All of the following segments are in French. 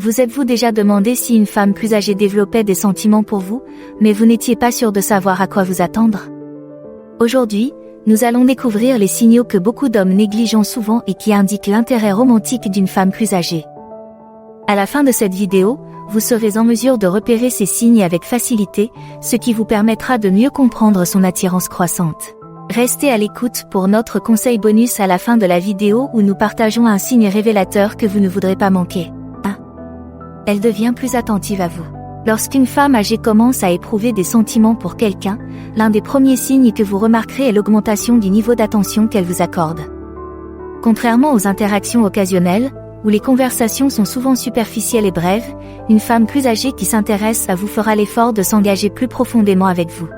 Vous êtes-vous déjà demandé si une femme plus âgée développait des sentiments pour vous, mais vous n'étiez pas sûr de savoir à quoi vous attendre? Aujourd'hui, nous allons découvrir les signaux que beaucoup d'hommes négligent souvent et qui indiquent l'intérêt romantique d'une femme plus âgée. À la fin de cette vidéo, vous serez en mesure de repérer ces signes avec facilité, ce qui vous permettra de mieux comprendre son attirance croissante. Restez à l'écoute pour notre conseil bonus à la fin de la vidéo où nous partageons un signe révélateur que vous ne voudrez pas manquer. 1. Elle devient plus attentive à vous. Lorsqu'une femme âgée commence à éprouver des sentiments pour quelqu'un, l'un des premiers signes que vous remarquerez est l'augmentation du niveau d'attention qu'elle vous accorde. Contrairement aux interactions occasionnelles, où les conversations sont souvent superficielles et brèves, une femme plus âgée qui s'intéresse à vous fera l'effort de s'engager plus profondément avec vous.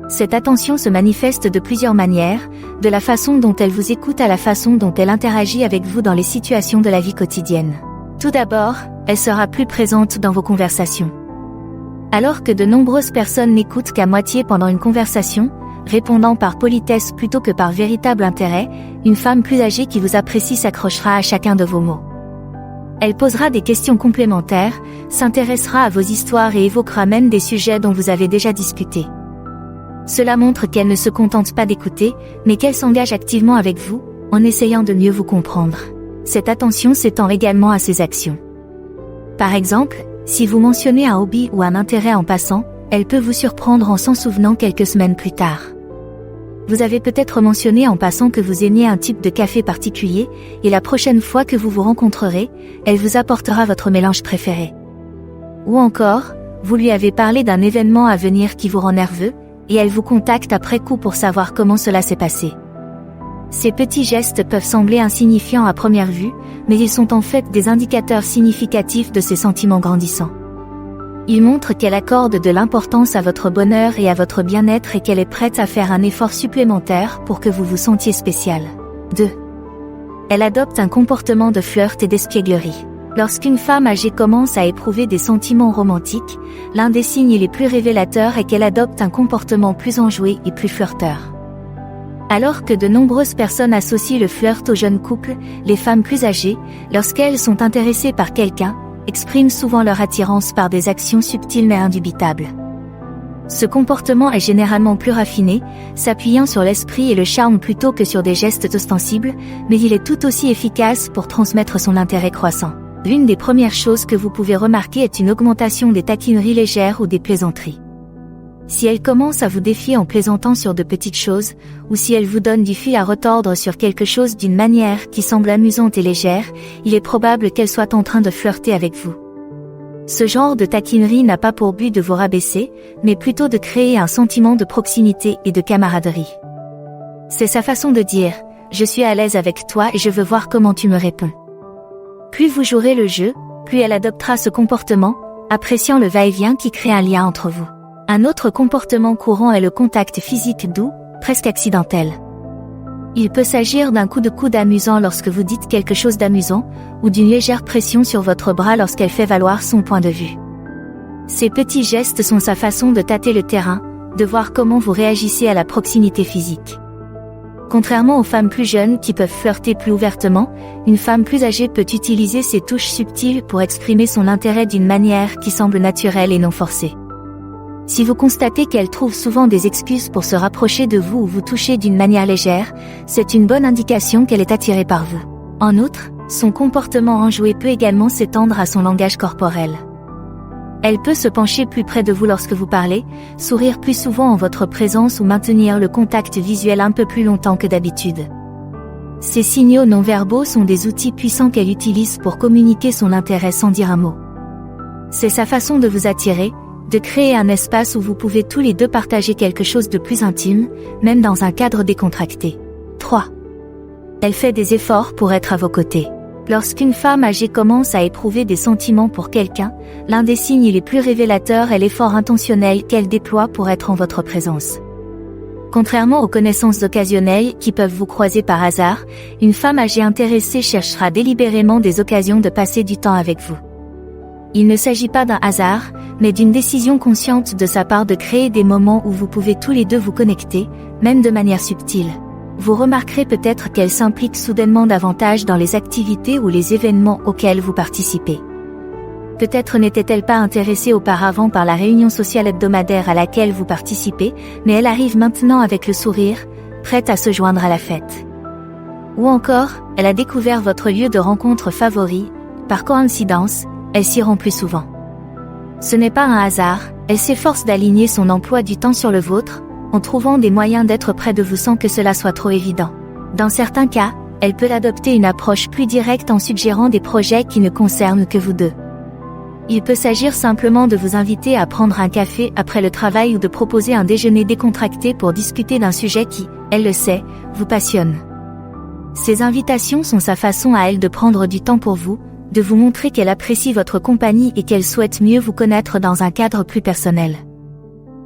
Cette attention se manifeste de plusieurs manières, de la façon dont elle vous écoute à la façon dont elle interagit avec vous dans les situations de la vie quotidienne. Tout d'abord, elle sera plus présente dans vos conversations. Alors que de nombreuses personnes n'écoutent qu'à moitié pendant une conversation, répondant par politesse plutôt que par véritable intérêt, une femme plus âgée qui vous apprécie s'accrochera à chacun de vos mots. Elle posera des questions complémentaires, s'intéressera à vos histoires et évoquera même des sujets dont vous avez déjà discuté. Cela montre qu'elle ne se contente pas d'écouter, mais qu'elle s'engage activement avec vous, en essayant de mieux vous comprendre. Cette attention s'étend également à ses actions. Par exemple, si vous mentionnez un hobby ou un intérêt en passant, elle peut vous surprendre en s'en souvenant quelques semaines plus tard. Vous avez peut-être mentionné en passant que vous aimiez un type de café particulier, et la prochaine fois que vous vous rencontrerez, elle vous apportera votre mélange préféré. Ou encore, vous lui avez parlé d'un événement à venir qui vous rend nerveux, et elle vous contacte après coup pour savoir comment cela s'est passé. Ces petits gestes peuvent sembler insignifiants à première vue, mais ils sont en fait des indicateurs significatifs de ses sentiments grandissants. Ils montrent qu'elle accorde de l'importance à votre bonheur et à votre bien-être et qu'elle est prête à faire un effort supplémentaire pour que vous vous sentiez spécial. 2. Elle adopte un comportement de flirt et d'espièglerie. Lorsqu'une femme âgée commence à éprouver des sentiments romantiques, l'un des signes les plus révélateurs est qu'elle adopte un comportement plus enjoué et plus flirteur. Alors que de nombreuses personnes associent le flirt aux jeunes couples, les femmes plus âgées, lorsqu'elles sont intéressées par quelqu'un, expriment souvent leur attirance par des actions subtiles mais indubitables. Ce comportement est généralement plus raffiné, s'appuyant sur l'esprit et le charme plutôt que sur des gestes ostensibles, mais il est tout aussi efficace pour transmettre son intérêt croissant. L'une des premières choses que vous pouvez remarquer est une augmentation des taquineries légères ou des plaisanteries. Si elle commence à vous défier en plaisantant sur de petites choses, ou si elle vous donne du fil à retordre sur quelque chose d'une manière qui semble amusante et légère, il est probable qu'elle soit en train de flirter avec vous. Ce genre de taquinerie n'a pas pour but de vous rabaisser, mais plutôt de créer un sentiment de proximité et de camaraderie. C'est sa façon de dire « Je suis à l'aise avec toi et je veux voir comment tu me réponds ». Plus vous jouerez le jeu, plus elle adoptera ce comportement, appréciant le va-et-vient qui crée un lien entre vous. Un autre comportement courant est le contact physique doux, presque accidentel. Il peut s'agir d'un coup de coude amusant lorsque vous dites quelque chose d'amusant, ou d'une légère pression sur votre bras lorsqu'elle fait valoir son point de vue. Ces petits gestes sont sa façon de tâter le terrain, de voir comment vous réagissez à la proximité physique. Contrairement aux femmes plus jeunes qui peuvent flirter plus ouvertement, une femme plus âgée peut utiliser ces touches subtiles pour exprimer son intérêt d'une manière qui semble naturelle et non forcée. Si vous constatez qu'elle trouve souvent des excuses pour se rapprocher de vous ou vous toucher d'une manière légère, c'est une bonne indication qu'elle est attirée par vous. En outre, son comportement enjoué peut également s'étendre à son langage corporel. Elle peut se pencher plus près de vous lorsque vous parlez, sourire plus souvent en votre présence ou maintenir le contact visuel un peu plus longtemps que d'habitude. Ces signaux non-verbaux sont des outils puissants qu'elle utilise pour communiquer son intérêt sans dire un mot. C'est sa façon de vous attirer, de créer un espace où vous pouvez tous les deux partager quelque chose de plus intime, même dans un cadre décontracté. 3. Elle fait des efforts pour être à vos côtés. Lorsqu'une femme âgée commence à éprouver des sentiments pour quelqu'un, l'un des signes les plus révélateurs est l'effort intentionnel qu'elle déploie pour être en votre présence. Contrairement aux connaissances occasionnelles qui peuvent vous croiser par hasard, une femme âgée intéressée cherchera délibérément des occasions de passer du temps avec vous. Il ne s'agit pas d'un hasard, mais d'une décision consciente de sa part de créer des moments où vous pouvez tous les deux vous connecter, même de manière subtile. Vous remarquerez peut-être qu'elle s'implique soudainement davantage dans les activités ou les événements auxquels vous participez. Peut-être n'était-elle pas intéressée auparavant par la réunion sociale hebdomadaire à laquelle vous participez, mais elle arrive maintenant avec le sourire, prête à se joindre à la fête. Ou encore, elle a découvert votre lieu de rencontre favori, par coïncidence, elle s'y rend plus souvent. Ce n'est pas un hasard, elle s'efforce d'aligner son emploi du temps sur le vôtre, en trouvant des moyens d'être près de vous sans que cela soit trop évident. Dans certains cas, elle peut adopter une approche plus directe en suggérant des projets qui ne concernent que vous deux. Il peut s'agir simplement de vous inviter à prendre un café après le travail ou de proposer un déjeuner décontracté pour discuter d'un sujet qui, elle le sait, vous passionne. Ces invitations sont sa façon à elle de prendre du temps pour vous, de vous montrer qu'elle apprécie votre compagnie et qu'elle souhaite mieux vous connaître dans un cadre plus personnel.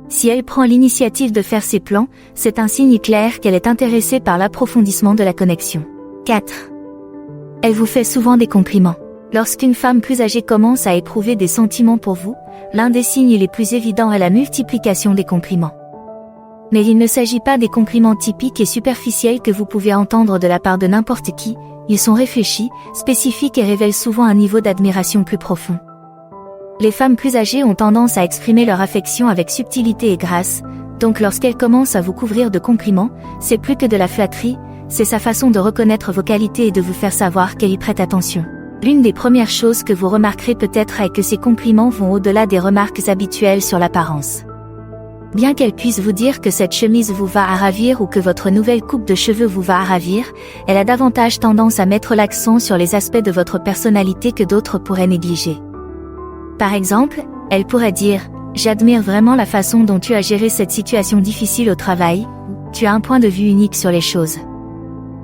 Si elle prend l'initiative de faire ses plans, c'est un signe clair qu'elle est intéressée par l'approfondissement de la connexion. 4. Elle vous fait souvent des compliments. Lorsqu'une femme plus âgée commence à éprouver des sentiments pour vous, l'un des signes les plus évidents est la multiplication des compliments. Mais il ne s'agit pas des compliments typiques et superficiels que vous pouvez entendre de la part de n'importe qui, ils sont réfléchis, spécifiques et révèlent souvent un niveau d'admiration plus profond. Les femmes plus âgées ont tendance à exprimer leur affection avec subtilité et grâce, donc lorsqu'elles commencent à vous couvrir de compliments, c'est plus que de la flatterie, c'est sa façon de reconnaître vos qualités et de vous faire savoir qu'elle y prête attention. L'une des premières choses que vous remarquerez peut-être est que ces compliments vont au-delà des remarques habituelles sur l'apparence. Bien qu'elle puisse vous dire que cette chemise vous va à ravir ou que votre nouvelle coupe de cheveux vous va à ravir, elle a davantage tendance à mettre l'accent sur les aspects de votre personnalité que d'autres pourraient négliger. Par exemple, elle pourrait dire « J'admire vraiment la façon dont tu as géré cette situation difficile au travail » ou « Tu as un point de vue unique sur les choses ».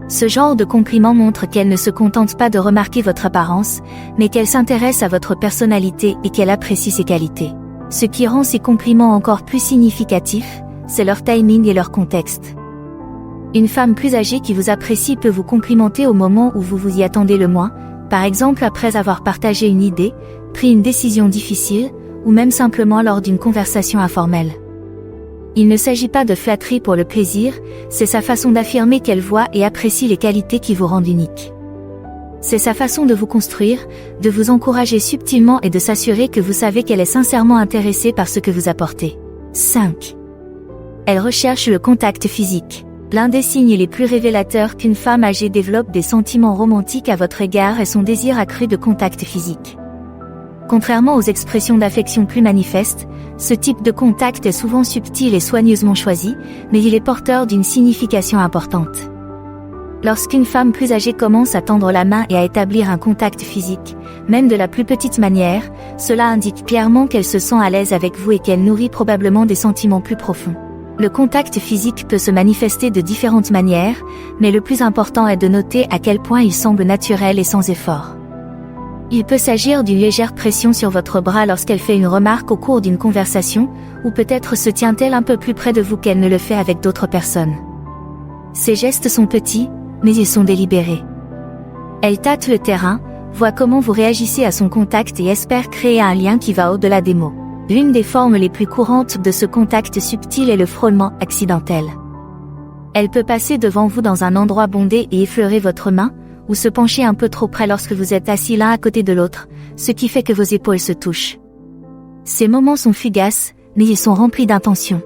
Ce genre de compliment montre qu'elle ne se contente pas de remarquer votre apparence, mais qu'elle s'intéresse à votre personnalité et qu'elle apprécie ses qualités. Ce qui rend ces compliments encore plus significatifs, c'est leur timing et leur contexte. Une femme plus âgée qui vous apprécie peut vous complimenter au moment où vous vous y attendez le moins, par exemple après avoir partagé une idée, pris une décision difficile, ou même simplement lors d'une conversation informelle. Il ne s'agit pas de flatterie pour le plaisir, c'est sa façon d'affirmer qu'elle voit et apprécie les qualités qui vous rendent unique. C'est sa façon de vous construire, de vous encourager subtilement et de s'assurer que vous savez qu'elle est sincèrement intéressée par ce que vous apportez. 5. Elle recherche le contact physique. L'un des signes les plus révélateurs qu'une femme âgée développe des sentiments romantiques à votre égard est son désir accru de contact physique. Contrairement aux expressions d'affection plus manifestes, ce type de contact est souvent subtil et soigneusement choisi, mais il est porteur d'une signification importante. Lorsqu'une femme plus âgée commence à tendre la main et à établir un contact physique, même de la plus petite manière, cela indique clairement qu'elle se sent à l'aise avec vous et qu'elle nourrit probablement des sentiments plus profonds. Le contact physique peut se manifester de différentes manières, mais le plus important est de noter à quel point il semble naturel et sans effort. Il peut s'agir d'une légère pression sur votre bras lorsqu'elle fait une remarque au cours d'une conversation, ou peut-être se tient-elle un peu plus près de vous qu'elle ne le fait avec d'autres personnes. Ces gestes sont petits, mais ils sont délibérés. Elle tâte le terrain, voit comment vous réagissez à son contact et espère créer un lien qui va au-delà des mots. L'une des formes les plus courantes de ce contact subtil est le frôlement accidentel. Elle peut passer devant vous dans un endroit bondé et effleurer votre main, ou se pencher un peu trop près lorsque vous êtes assis l'un à côté de l'autre, ce qui fait que vos épaules se touchent. Ces moments sont fugaces, mais ils sont remplis d'intention.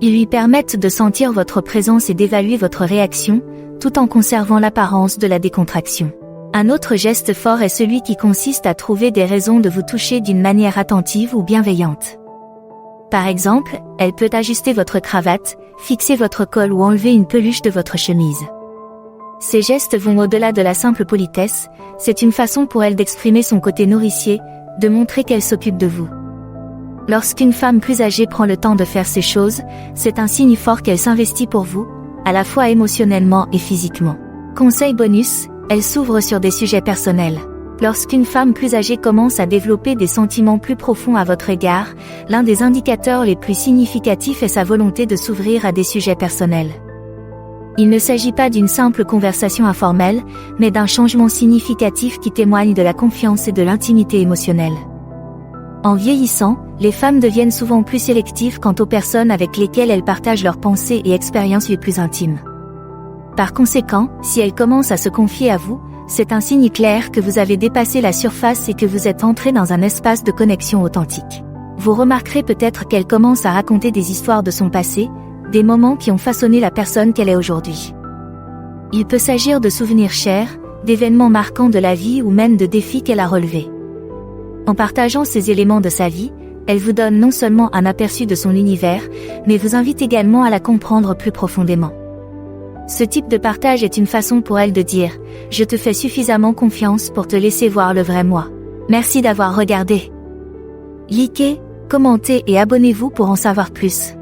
Ils lui permettent de sentir votre présence et d'évaluer votre réaction, tout en conservant l'apparence de la décontraction. Un autre geste fort est celui qui consiste à trouver des raisons de vous toucher d'une manière attentive ou bienveillante. Par exemple, elle peut ajuster votre cravate, fixer votre col ou enlever une peluche de votre chemise. Ces gestes vont au-delà de la simple politesse, c'est une façon pour elle d'exprimer son côté nourricier, de montrer qu'elle s'occupe de vous. Lorsqu'une femme plus âgée prend le temps de faire ces choses, c'est un signe fort qu'elle s'investit pour vous, à la fois émotionnellement et physiquement. Conseil bonus, elle s'ouvre sur des sujets personnels. Lorsqu'une femme plus âgée commence à développer des sentiments plus profonds à votre égard, l'un des indicateurs les plus significatifs est sa volonté de s'ouvrir à des sujets personnels. Il ne s'agit pas d'une simple conversation informelle, mais d'un changement significatif qui témoigne de la confiance et de l'intimité émotionnelle. En vieillissant, les femmes deviennent souvent plus sélectives quant aux personnes avec lesquelles elles partagent leurs pensées et expériences les plus intimes. Par conséquent, si elles commencent à se confier à vous, C'est un signe clair que vous avez dépassé la surface et que vous êtes entré dans un espace de connexion authentique. Vous remarquerez peut-être qu'elle commence à raconter des histoires de son passé, des moments qui ont façonné la personne qu'elle est aujourd'hui. Il peut s'agir de souvenirs chers, d'événements marquants de la vie ou même de défis qu'elle a relevés. En partageant ces éléments de sa vie, elle vous donne non seulement un aperçu de son univers, mais vous invite également à la comprendre plus profondément. Ce type de partage est une façon pour elle de dire « Je te fais suffisamment confiance pour te laisser voir le vrai moi. Merci d'avoir regardé. » Likez, commentez et abonnez-vous pour en savoir plus.